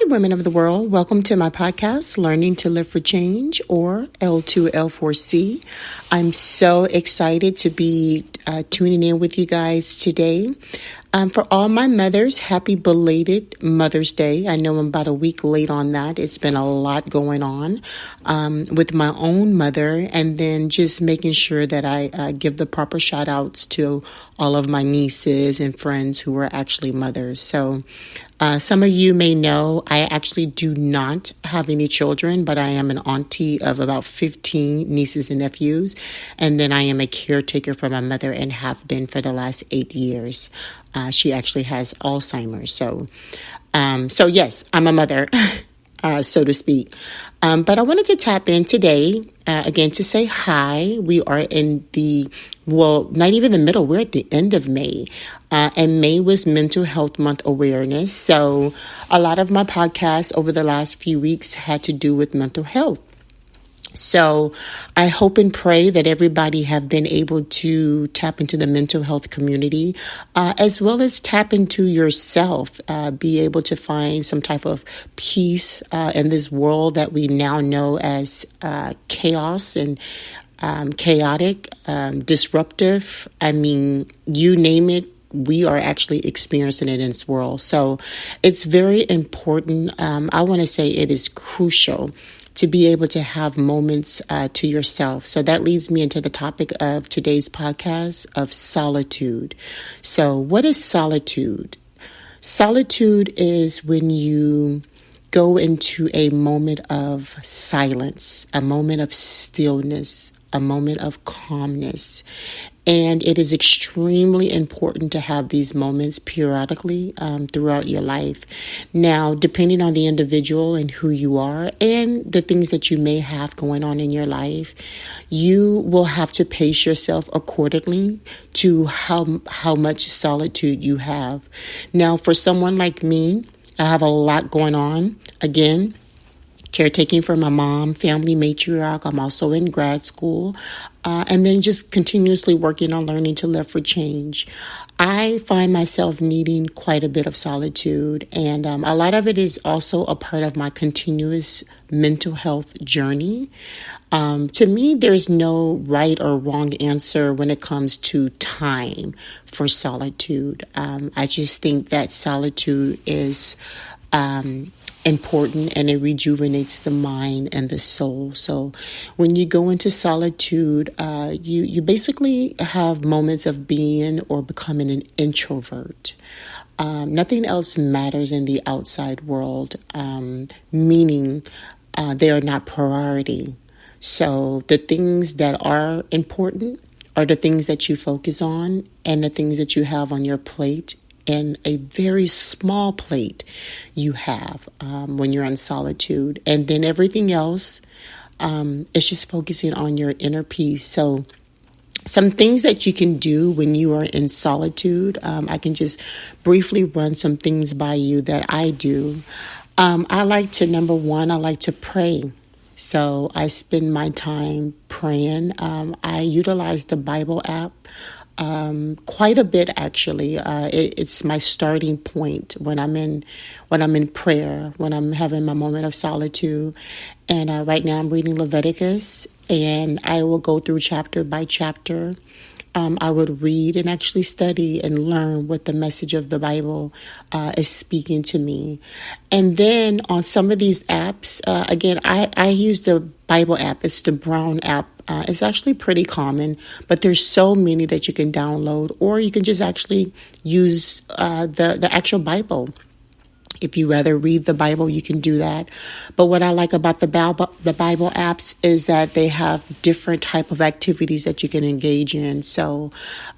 women of the world. Welcome to my podcast, Learning to Live for Change, or L2L4C. I'm so excited to be tuning in with you guys today. For all my mothers, happy belated Mother's Day. I know I'm about a week late on that. It's been a lot going on with my own mother, and then just making sure that I give the proper shout outs to all of my nieces and friends who are actually mothers. So some of you may know I actually do not have any children, but I am an auntie of about 15 nieces and nephews. And then I am a caretaker for my mother and have been for the last 8 years. She actually has Alzheimer's. So yes, I'm a mother, so to speak. But I wanted to tap in today, again, to say hi. We are in not even the middle. We're at the end of May. And May was Mental Health Month awareness. So a lot of my podcasts over the last few weeks had to do with mental health. So I hope and pray that everybody have been able to tap into the mental health community, as well as tap into yourself, be able to find some type of peace in this world that we now know as chaos and chaotic, disruptive. I mean, you name it. We are actually experiencing it in this world. So it's very important. I want to say it is crucial to be able to have moments to yourself. So that leads me into the topic of today's podcast of solitude. So what is solitude? Solitude is when you go into a moment of silence, a moment of stillness, a moment of calmness. And it is extremely important to have these moments periodically throughout your life. Now, depending on the individual and who you are and the things that you may have going on in your life, you will have to pace yourself accordingly to how much solitude you have. Now, for someone like me, I have a lot going on. Again, caretaking for my mom, family matriarch. I'm also in grad school. And then just continuously working on learning to live for change. I find myself needing quite a bit of solitude. And a lot of it is also a part of my continuous mental health journey. To me, there's no right or wrong answer when it comes to time for solitude. I just think that solitude is important, and it rejuvenates the mind and the soul. So when you go into solitude, you basically have moments of being or becoming an introvert. Nothing else matters in the outside world, meaning they are not priority. So the things that are important are the things that you focus on, and the things that you have on your plate, and a very small plate you have when you're in solitude. And then everything else is just focusing on your inner peace. So some things that you can do when you are in solitude, I can just briefly run some things by you that I do. Number one, I like to pray. So I spend my time praying. I utilize the Bible app quite a bit, actually. It's my starting point when I'm in prayer, when I'm having my moment of solitude. And right now I'm reading Leviticus, and I will go through chapter by chapter. I would read and actually study and learn what the message of the Bible is speaking to me. And then on some of these apps, again, I use the Bible app. It's the Brown app. It's actually pretty common, but there's so many that you can download, or you can just actually use the actual Bible. If you rather read the Bible, you can do that. But what I like about the Bible apps is that they have different type of activities that you can engage in. So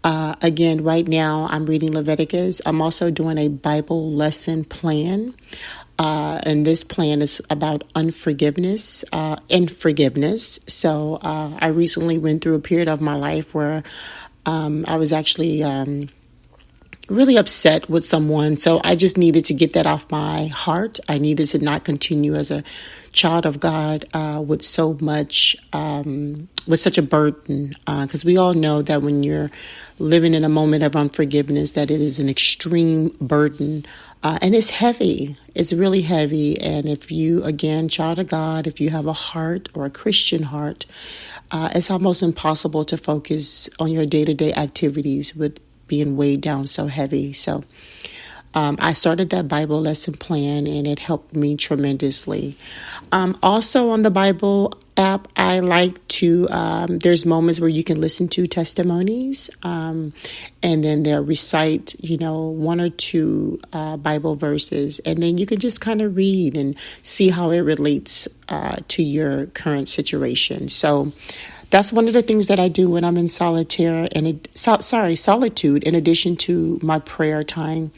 again, right now I'm reading Leviticus. I'm also doing a Bible lesson plan. And this plan is about unforgiveness and forgiveness. So I recently went through a period of my life where I was actually really upset with someone. So I just needed to get that off my heart. I needed to not continue as a child of God with so much, with such a burden. Because we all know that when you're living in a moment of unforgiveness, that it is an extreme burden. And it's heavy. It's really heavy. And if you, again, child of God, if you have a heart or a Christian heart, it's almost impossible to focus on your day-to-day activities with being weighed down so heavy. So I started that Bible lesson plan, and it helped me tremendously. Also on the Bible app, I like to, there's moments where you can listen to testimonies, and then they'll recite, one or two Bible verses, and then you can just kind of read and see how it relates to your current situation. So that's one of the things that I do when I'm in solitude, in addition to my prayer time.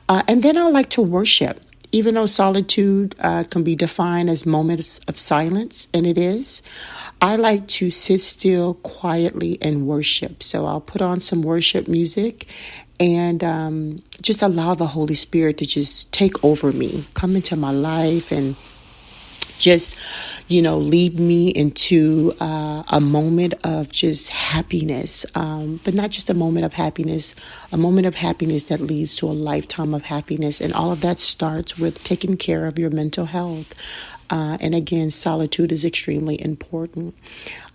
And then I like to worship. Even though solitude can be defined as moments of silence, and it is, I like to sit still quietly and worship. So I'll put on some worship music and just allow the Holy Spirit to just take over me, come into my life, and just, lead me into a moment of just happiness, but not just a moment of happiness that leads to a lifetime of happiness. And all of that starts with taking care of your mental health. And again, solitude is extremely important.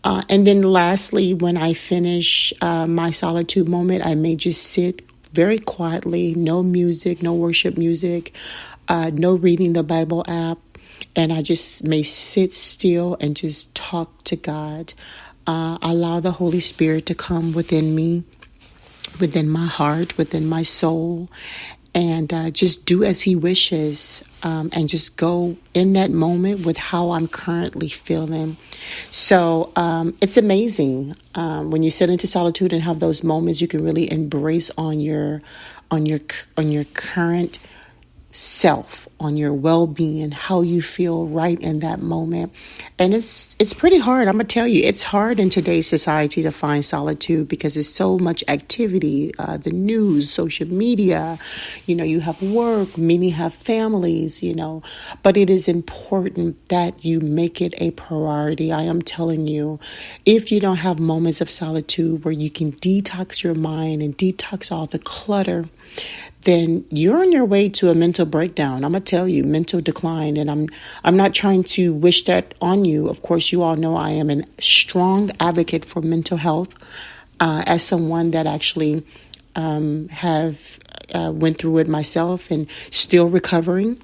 And then lastly, when I finish my solitude moment, I may just sit very quietly, no music, no worship music, no reading the Bible app. And I just may sit still and just talk to God. Allow the Holy Spirit to come within me, within my heart, within my soul, and just do as He wishes, and just go in that moment with how I'm currently feeling. So it's amazing when you sit into solitude and have those moments. You can really embrace on your current self, on your well-being, how you feel right in that moment. And it's pretty hard. I'm gonna tell you, it's hard in today's society to find solitude because there's so much activity, the news, social media, you have work, many have families, but it is important that you make it a priority. I am telling you, if you don't have moments of solitude where you can detox your mind and detox all the clutter, then you're on your way to a mental breakdown. I'm going to tell you, mental decline. And I'm not trying to wish that on you. Of course, you all know I am a strong advocate for mental health, as someone that actually have went through it myself and still recovering.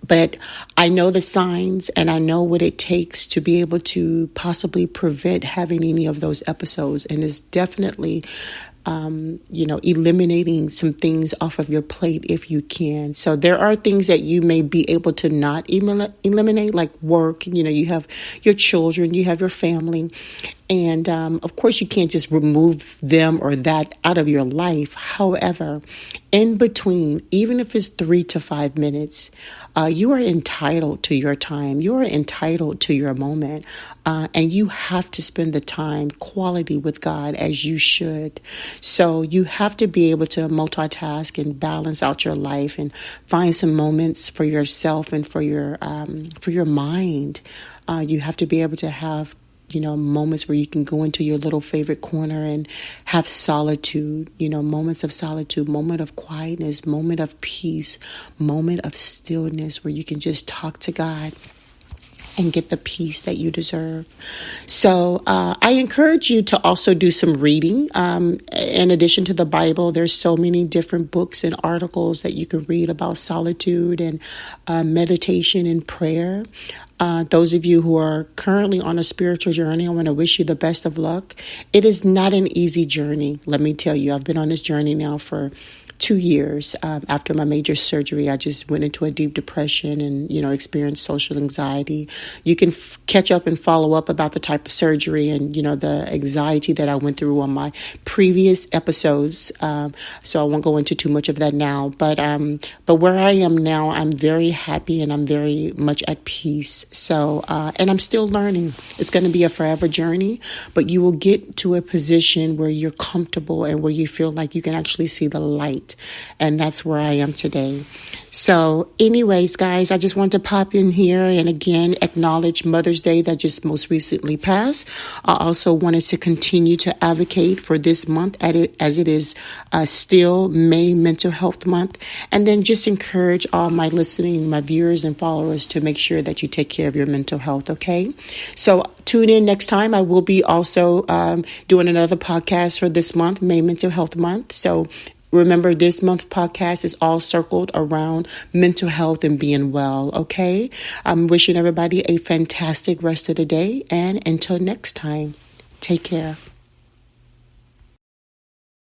But I know the signs and I know what it takes to be able to possibly prevent having any of those episodes. And it's definitely eliminating some things off of your plate if you can. So there are things that you may be able to not eliminate, like work. You have your children, you have your family. And of course, you can't just remove them or that out of your life. However, in between, even if it's 3 to 5 minutes, you are entitled to your time. You are entitled to your moment. And you have to spend the time quality with God as you should. So you have to be able to multitask and balance out your life and find some moments for yourself and for your mind. You have to be able to have moments where you can go into your little favorite corner and have solitude, moments of solitude, moment of quietness, moment of peace, moment of stillness where you can just talk to God and get the peace that you deserve. So I encourage you to also do some reading. In addition to the Bible, there's so many different books and articles that you can read about solitude and meditation and prayer. Those of you who are currently on a spiritual journey, I want to wish you the best of luck. It is not an easy journey. Let me tell you, I've been on this journey now for 2 years after my major surgery. I just went into a deep depression and, experienced social anxiety. You can catch up and follow up about the type of surgery and, the anxiety that I went through on my previous episodes. So I won't go into too much of that now. But where I am now, I'm very happy and I'm very much at peace. So, and I'm still learning. It's going to be a forever journey, but you will get to a position where you're comfortable and where you feel like you can actually see the light. And that's where I am today. So anyways, guys, I just want to pop in here and again acknowledge Mother's Day that just most recently passed. I also wanted to continue to advocate for this month as it is still May Mental Health Month. And then just encourage all my my viewers and followers to make sure that you take care of your mental health, okay? So tune in next time. I will be also doing another podcast for this month, May Mental Health Month. So remember, this month's podcast is all circled around mental health and being well, okay? I'm wishing everybody a fantastic rest of the day. And until next time, take care.